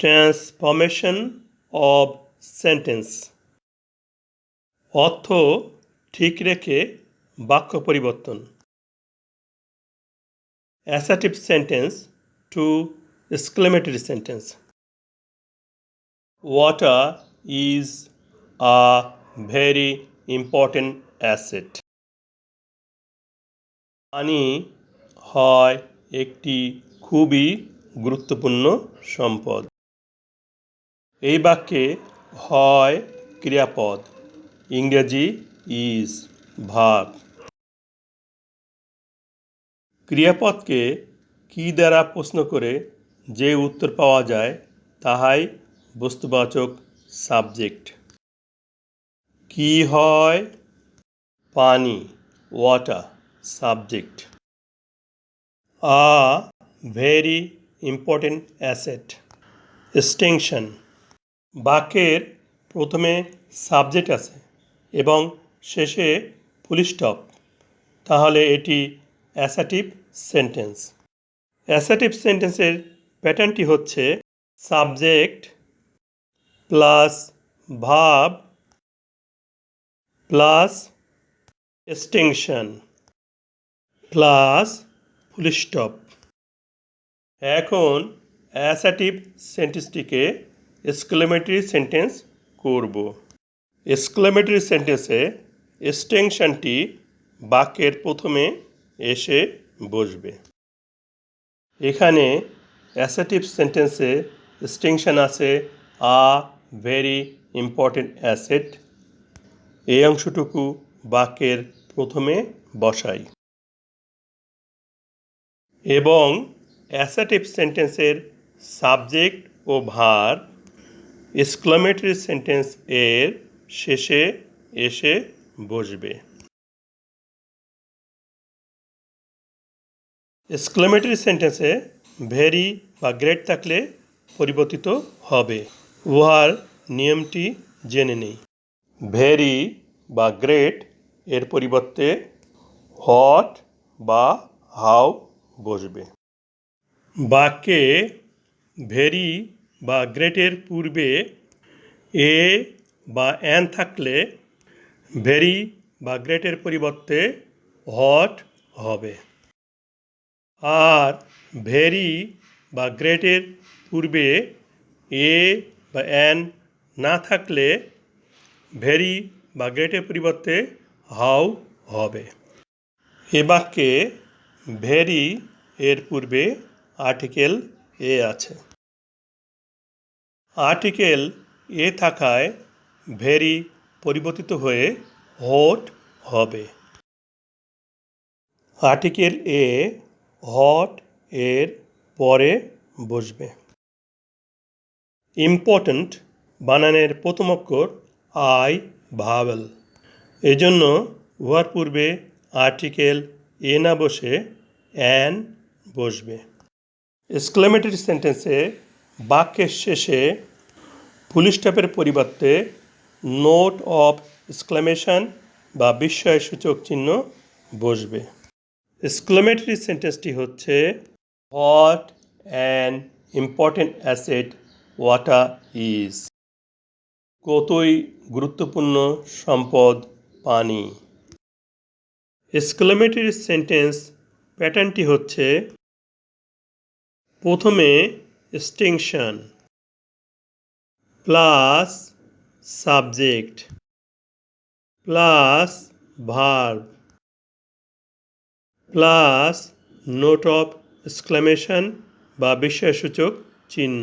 Transformation of sentence অর্থ ঠিক রেখে বাক্য পরিবর্তন। Assertive sentence to exclamatory sentence. Water is a very important asset. পানি হয় একটি খুবই গুরুত্বপূর্ণ সম্পদ। এই বাক্যে হয় ক্রিয়াপদ, ইংরেজি ইজ, ভার্ব। ক্রিয়াপদকে কি দ্বারা প্রশ্ন করে যে উত্তর পাওয়া যায় তাহাই বস্তুবাচক সাবজেক্ট। কি হয়? পানি, ওয়াটার, সাবজেক্ট। আ ভেরি ইম্পর্টেন্ট অ্যাসেট, এক্সটেনশন। বাক্যের প্রথমে সাবজেক্ট আছে এবং শেষে ফুল স্টপ, তাহলে এটি অ্যাসার্টিভ সেন্টেন্স। অ্যাসার্টিভ সেন্টেন্সের প্যাটার্নটি হচ্ছে subject plus verb plus extension plus full stop. এখন অ্যাসার্টিভ সেন্টেন্সটিকে এক্সক্লেমেটরি সেন্টেন্স করব। এক্সক্লেমেটরি সেন্টেন্সে এক্সটেনশনটি বাক্যের প্রথমে এসে বসবে। এখানে অ্যাসার্টিভ সেন্টেন্সে এক্সটেনশন আছে আ ভেরি ইম্পর্টেন্ট অ্যাসেট। এই অংশটুকু বাক্যের প্রথমে বসাই এবং অ্যাসার্টিভ সেন্টেন্সের সাবজেক্ট ও ভার্ব এক্সক্লেমেটরি সেন্টেন্স এর শেষে এসে বসবে। এক্সক্লেমেটরি সেন্টেন্সে ভেরি বা গ্রেট থাকলে পরিবর্তিত হবে। উহার নিয়মটি জেনে নেই। ভেরি বা গ্রেট এর পরিবর্তে হোয়াট বা হাউ বসবে। বাক্যে ভেরি বা গ্রেটের পূর্বে এ বা অ্যান থাকলে ভেরি বা গ্রেটের পরিবর্তে হোয়াট হবে। আর ভেরি বা গ্রেটের পূর্বে এ বা অ্যান না থাকলে ভেরি বা গ্রেটের পরিবর্তে হাউ হবে। এ বাক্যে ভেরি এর পূর্বে আর্টিকেল এ আছে। আর্টিকেল এ থাকায় ভেরি পরিবর্তিত হয়ে হোয়াট হবে। আর্টিকেল এ হোয়াট এর পরে বসবে। ইম্পর্ট্যান্ট বানানের প্রথম অক্ষর আই ভাওয়েল, এজন্য উহার পূর্বে আর্টিকেল এ না বসে অ্যান বসবে। এক্সক্লেমেটরি সেন্টেন্সে বাক্যের শেষে ফুল স্টপের পরিবর্তে নোট অফ এক্সক্লেমেশন বা বিস্ময়সূচক চিহ্ন বসবে। এক্সক্লেমেটরি সেন্টেন্সটি হচ্ছে what an important asset water is. কতই গুরুত্বপূর্ণ সম্পদ পানি। এক্সক্লেমেটরি সেন্টেন্স প্যাটার্নটি হচ্ছে প্রথমে extension plus subject plus verb plus note of exclamation বা বিস্ময়সূচক চিহ্ন।